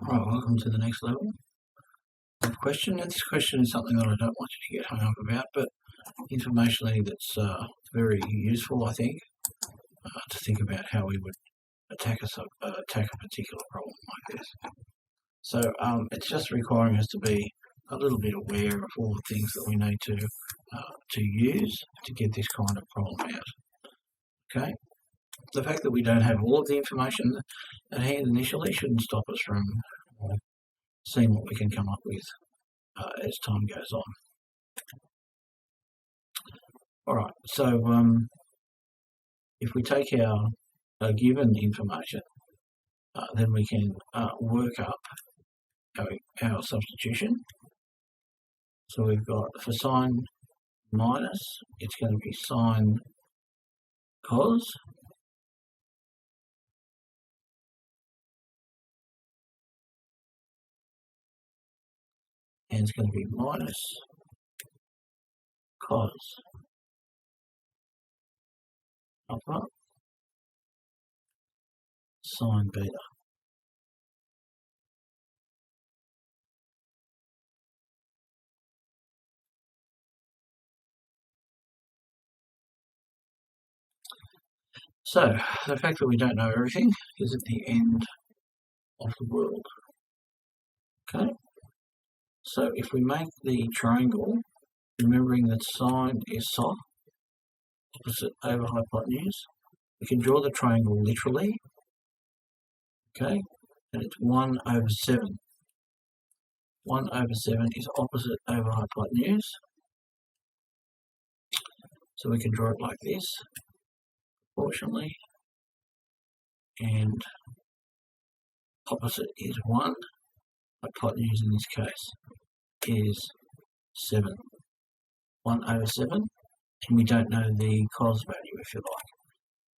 Right, welcome to the next level of question. Now, this question is something that I don't want you to get hung up about, but informationally that's very useful, I think, to think about how we would attack a particular problem like this. So it's just requiring us to be a little bit aware of all the things that we need to use to get this kind of problem out. Okay. The fact that we don't have all of the information at hand initially shouldn't stop us from seeing what we can come up with as time goes on. All right, so if we take our given information, then we can work up our substitution. So we've got for sine minus, it's going to be sine cos. And it's going to be minus cos alpha sine beta. So the fact that we don't know everything isn't the end of the world. Okay. So if we make the triangle, remembering that sine is soft, opposite over hypotenuse, we can draw the triangle literally. Okay, and it's 1 over 7. 1 over 7 is opposite over hypotenuse. So we can draw it like this, proportionally. And opposite is 1. Hypotenuse in this case is 7. 1 over 7. And we don't know the cos value, if you like.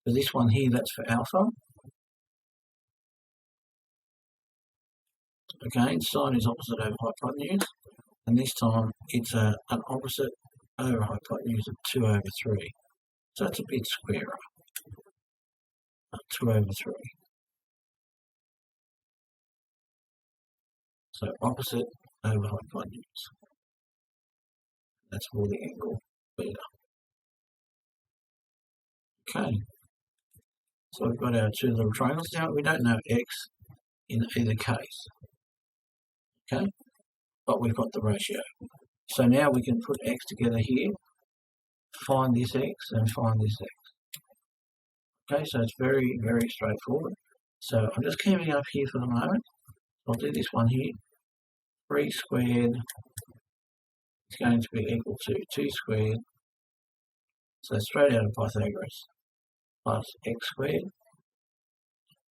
For this one here, that's for alpha. Again, sine is opposite over hypotenuse, and this time it's an opposite over hypotenuse of 2 over 3. So that's a bit squarer. 2 over 3. So opposite over hypotenuse. That's for the angle beta. Okay. So we've got our two little triangles. Now we don't know x in either case. Okay, but we've got the ratio. So now we can put x together here, find this x and find this x. Okay, so it's very, very straightforward. So I'm just keeping up here for the moment. I'll do this one here. 3 squared is going to be equal to 2 squared. So straight out of Pythagoras, plus x squared.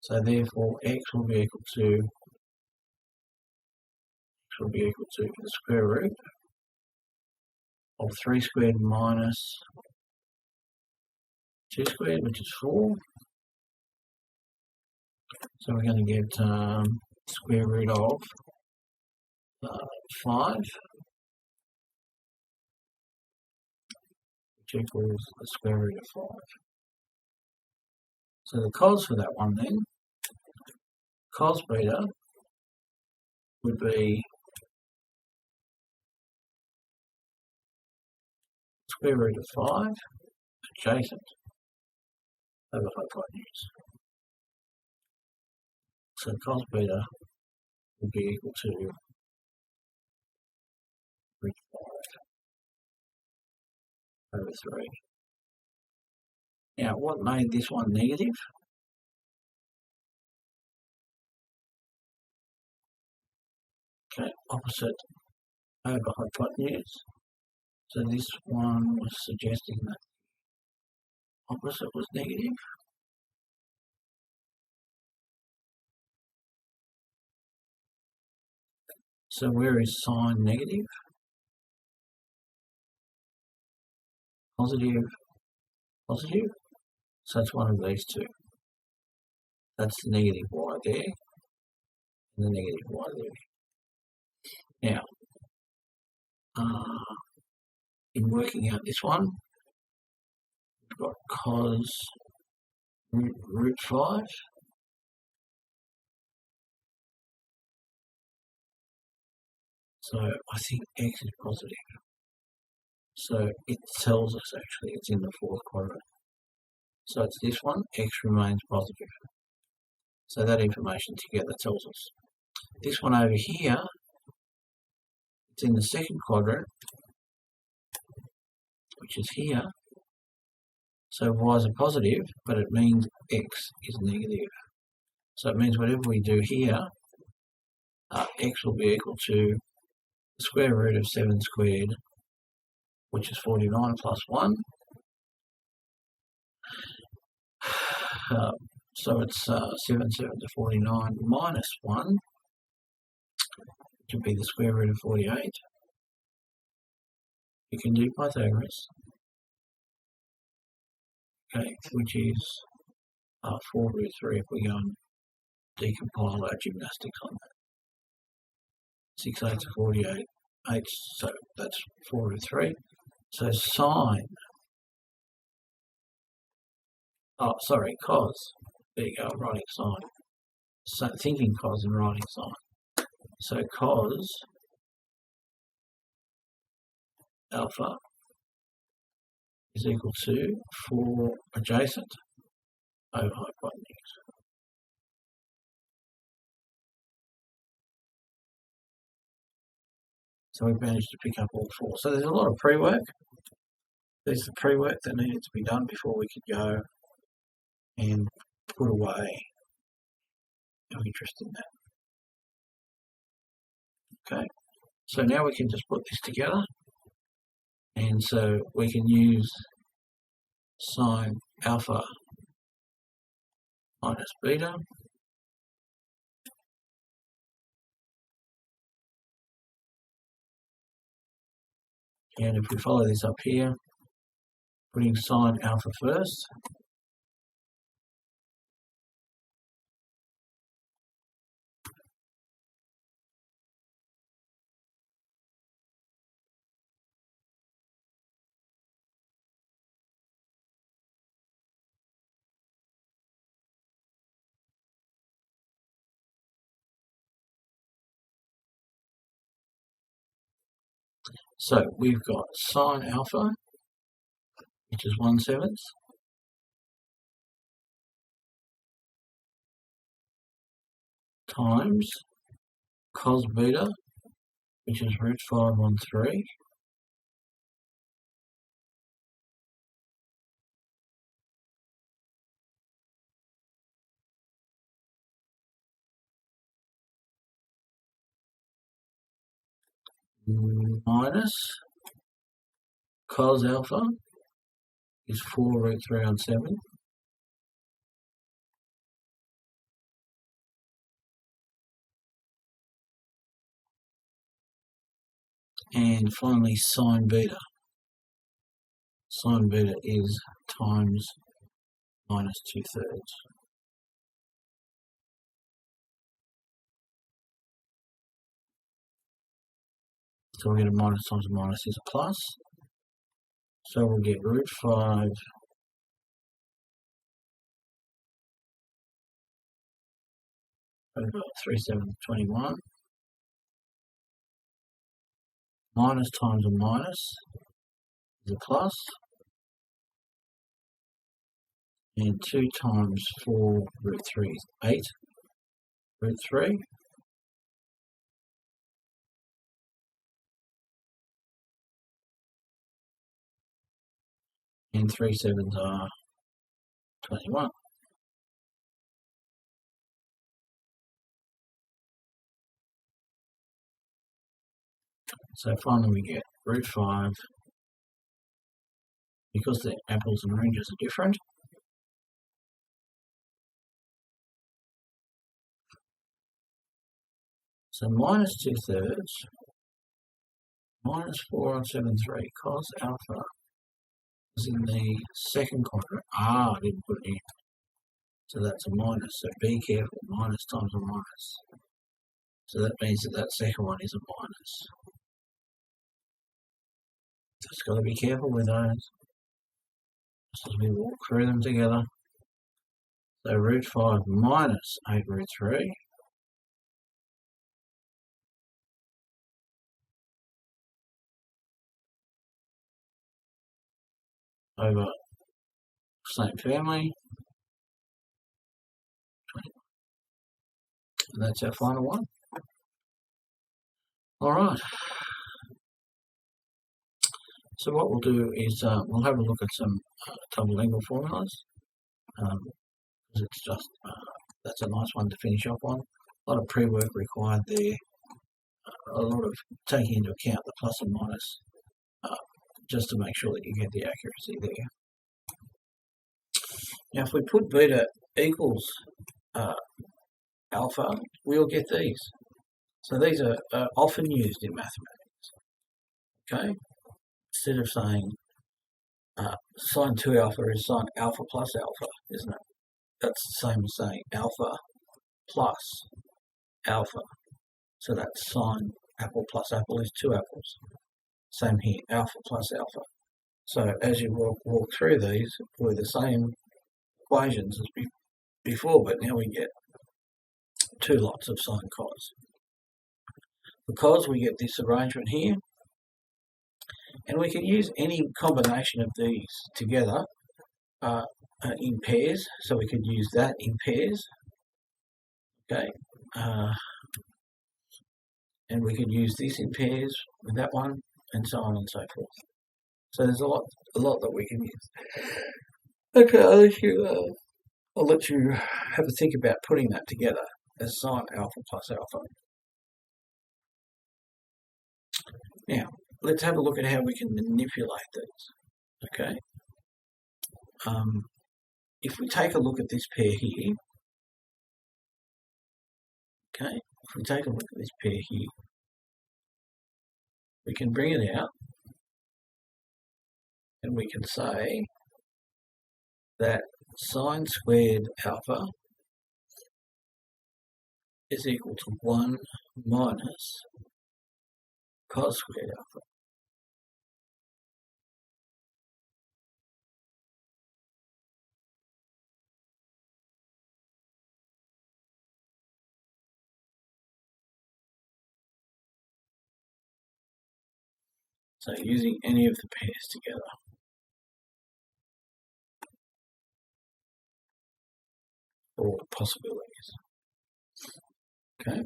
So therefore x will be equal to the square root of 3 squared minus 2 squared, which is 4. So we're going to get square root of 5, which equals the square root of 5. So the cos for that one then, cos beta would be square root of 5 adjacent over hypotenuse. So cos beta would be equal to root 5 over 3. Now, what made this one negative? Okay, opposite over hypotenuse. So this one was suggesting that opposite was negative. So where is sine negative? Positive, positive. So it's one of these two. That's the negative y there, and the negative y there. Now, in working out this one, we've got cos root 5 So I think x is positive. So it tells us actually it's in the fourth quadrant. So it's this one, x remains positive. So that information together tells us. This one over here, it's in the second quadrant, which is here. So y's are positive, but it means x is negative. So it means whatever we do here, x will be equal to the square root of 7 squared, which is 49 plus 1. So it's 7 to 49 minus 1, which would be the square root of 48. You can do Pythagoras, okay, which is 4 root 3 if we go and decompile our gymnastics on that. 6 8 to 48, 8, so that's 4 root 3. So sine, cos, there you go, I'm writing sine. So thinking cos and writing sine. So cos alpha is equal to 4 adjacent over hypotenuse. So we've managed to pick up all 4. So there's a lot of pre-work. There's the pre-work that needed to be done before we could go and put away our interest in that. Okay, so now we can just put this together. And so we can use sine alpha minus beta and if we follow this up here, putting sine alpha first, so we've got sine alpha, which is 1/7, times cos beta, which is root 5 on 3, minus cos alpha is 4 root 3 on 7, and finally sine beta. Sine beta is times minus 2/3. So we'll get a minus times a minus is a plus. So we'll get root 5 over 3/7 21. Minus times a minus is a plus. And 2 times 4 root 3 is 8 root 3. And 3/7s are 21. So finally we get root 5, because the apples and oranges are different. So minus 2/3 minus 4 on 7/3 cos alpha is in the second quadrant. I didn't put it in. So that's a minus. So be careful. Minus times a minus. So that means that that second one is a minus. Just got to be careful with those. Just as we walk through them together. So root 5 minus 8 root 3 over same family. And that's our final one. All right. So what we'll do is we'll have a look at some double angle formulas. It's just that's a nice one to finish off on. A lot of pre-work required there. A lot of taking into account the plus and minus, just to make sure that you get the accuracy there. Now, if we put beta equals alpha, we'll get these. So these are often used in mathematics. Okay, instead of saying sine 2 alpha is sine alpha plus alpha, isn't it? That's the same as saying alpha plus alpha. So that's sine apple plus apple is 2 apples. Same here, alpha plus alpha. So as you walk through these, we're the same equations as before, but now we get 2 lots of sine cos. For cos, we get this arrangement here, and we can use any combination of these together in pairs, so we could use that in pairs, okay, and we could use this in pairs with that one, and so on and so forth. So there's a lot that we can use. Okay, I'll let you have a think about putting that together as sine alpha plus alpha. Now, let's have a look at how we can manipulate these, okay? If we take a look at this pair here, okay, if we take a look at this pair here, we can bring it out and we can say that sine squared alpha is equal to 1 minus cos squared alpha. So using any of the pairs together. Or possibilities. Okay.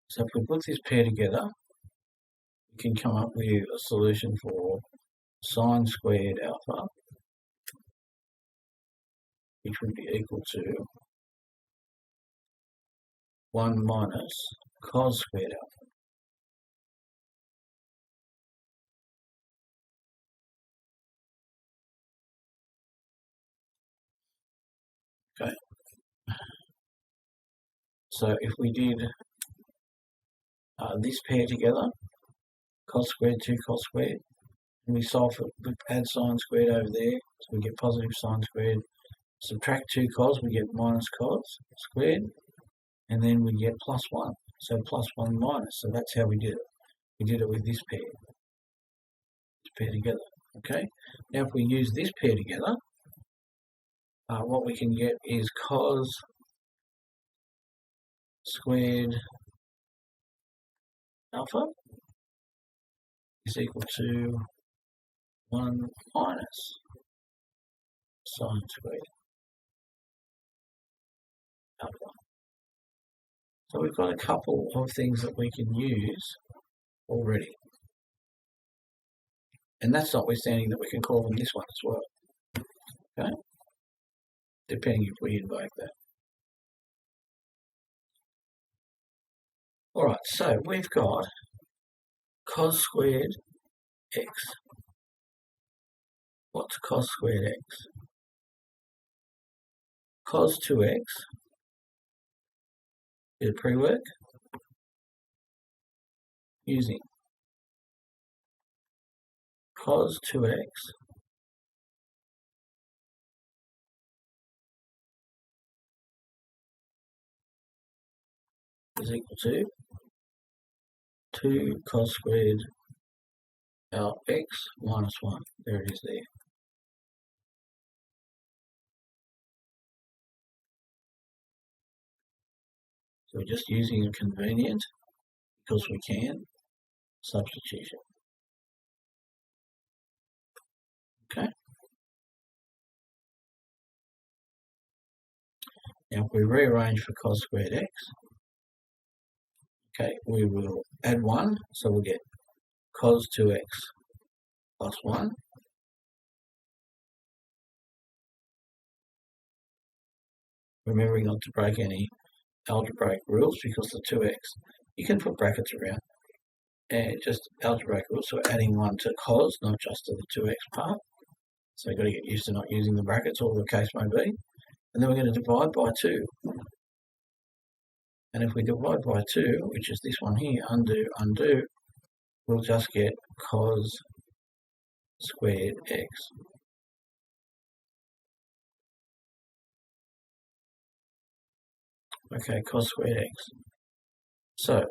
So if we put this pair together, we can come up with a solution for sine squared alpha, which would be equal to 1 minus cos squared alpha. Okay. So if we did this pair together, cos squared, 2 cos squared, and we solve for, we add sine squared over there, so we get positive sine squared. Subtract 2 cos, we get minus cos squared, and then we get plus 1. So plus 1 minus. So that's how we did it. We did it with this pair. This pair together. Okay. Now if we use this pair together, what we can get is cos squared alpha is equal to 1 minus sine squared alpha. So we've got a couple of things that we can use already. And that's notwithstanding that we can call them this one as well. Okay? Depending if we invoke that. Alright, so we've got cos squared x. What's cos squared x? Cos 2x, bit of pre-work, using cos 2x is equal to 2 cos squared x minus 1. There it is there. We're just using a convenient, because we can, substitution. Okay. Now if we rearrange for cos squared x, okay, we will add 1, so we'll get cos 2x plus 1. Remembering not to break any algebraic rules, because the 2x, you can put brackets around, and just algebraic rules, so adding 1 to cos, not just to the 2x part. So you've got to get used to not using the brackets, or the case may be. And then we're going to divide by 2. And if we divide by 2, which is this one here, undo, we'll just get cos squared x. Okay, cos squared x. So,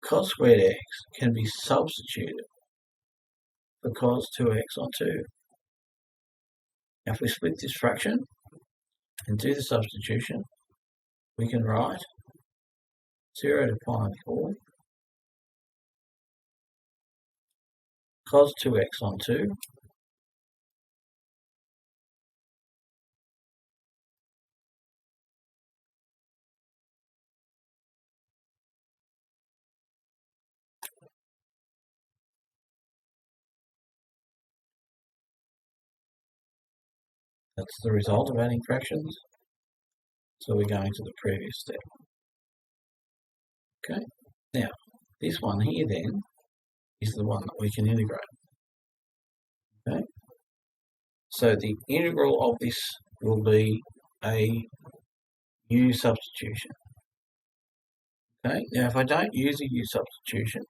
cos squared x can be substituted for cos 2x on 2. Now if we split this fraction and do the substitution, we can write 0 to pi 4 cos 2x on 2 That's the result of adding fractions. So we're going to the previous step. Okay, now this one here then is the one that we can integrate. Okay, so the integral of this will be a u substitution. Okay, now if I don't use a u substitution,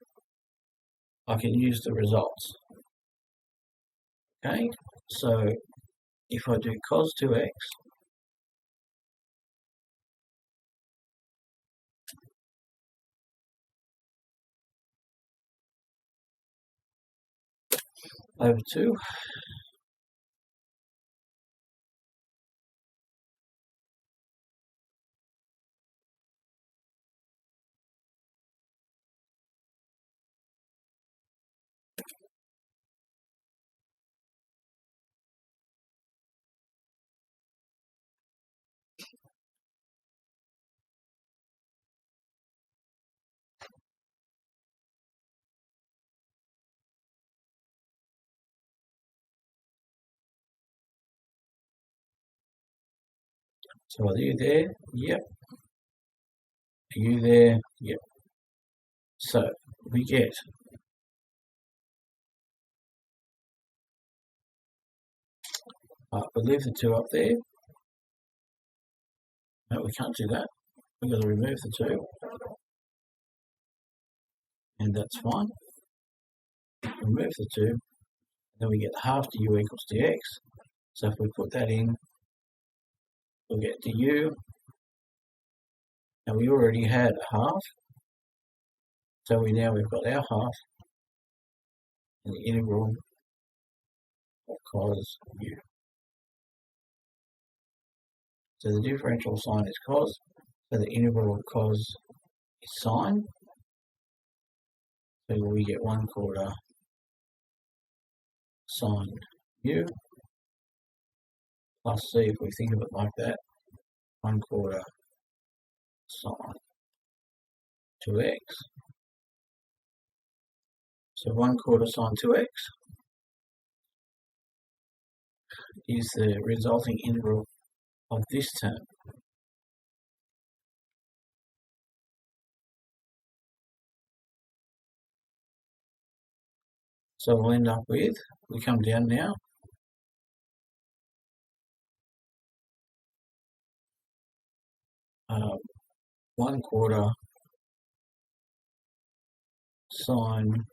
I can use the results. Okay, so if I do cos 2x over 2, so are you there? Yep. Are you there? Yep. So we get we'll leave the 2 up there. No, we can't do that. We've got to remove the 2. And that's fine. Remove the 2. Then we get half du equals dx. So if we put that in, we'll get du. Now we already had half. So we've got our half and the integral of cos u. So the differential sign is cos, so the integral of cos is sine. So we get 1/4 sine u plus c, if we think of it like that, 1/4 sine 2x. So 1/4 sine 2x is the resulting integral of this term. So we'll end up with, we come down now, uh, 1/4 sine,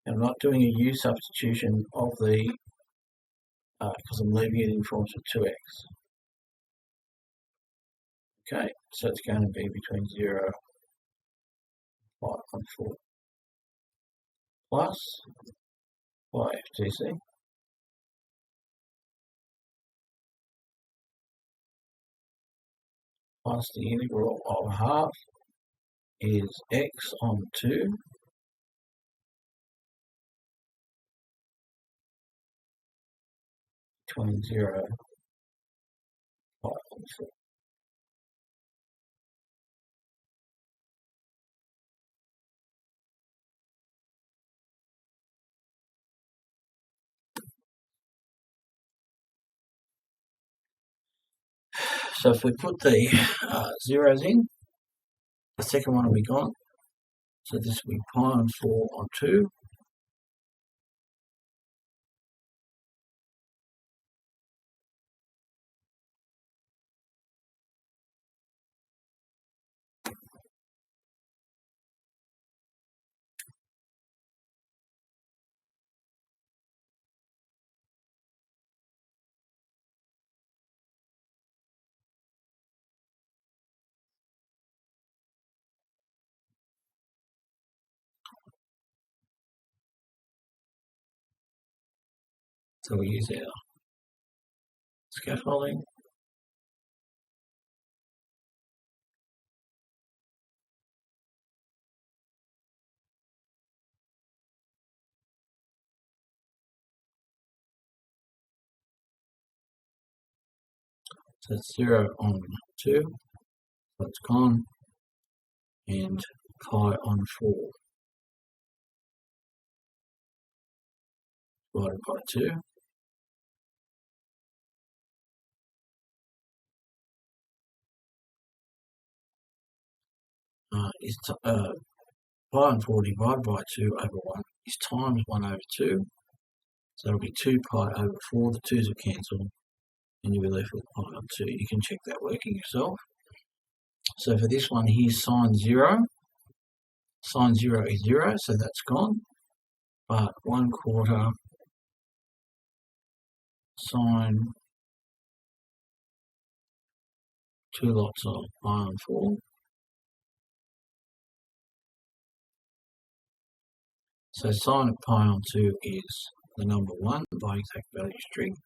I'm not doing a u substitution of the, because I'm leaving it in forms of 2x. Okay, so it's going to be between 0 and 5.4 plus y/tc plus the integral of half is x on 2 between 0 and pi on 4. So if we put the zeros in, the second one will be gone. So this will be pi on 4 on 2. So we use our scaffolding. So it's 0 on 2, so it's gone, and pi on 4 divided by 2. Pi on 4 divided by 2 over 1 is times 1 over 2. So it'll be 2 pi over 4, the 2's will cancel, and you'll be left with pi on 2. You can check that working yourself. So for this one here, sine 0 is 0, so that's gone. But 1/4 sine 2 lots of pi on 4. So sine of pi on 2 is the number 1 by exact value string.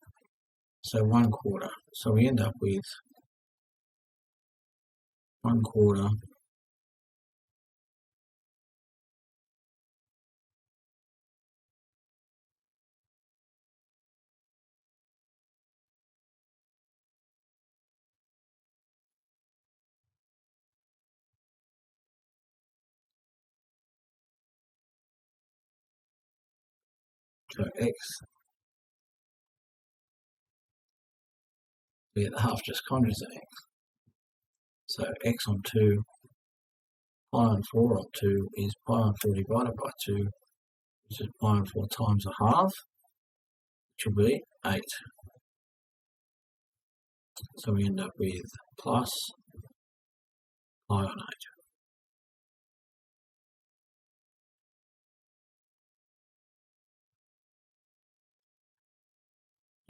So 1/4. So we end up with 1/4 so x, we get the half just conjures an x. So x on 2, pi on 4 on 2 is pi on 4 divided by 2, which is pi on 4 times a half, which will be 8. So we end up with plus pi on 8.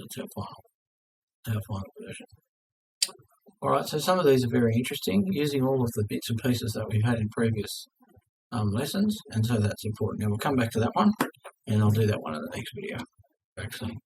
That's our final version. Alright, so some of these are very interesting, using all of the bits and pieces that we've had in previous lessons, and so that's important. Now we'll come back to that one, and I'll do that one in the next video, actually.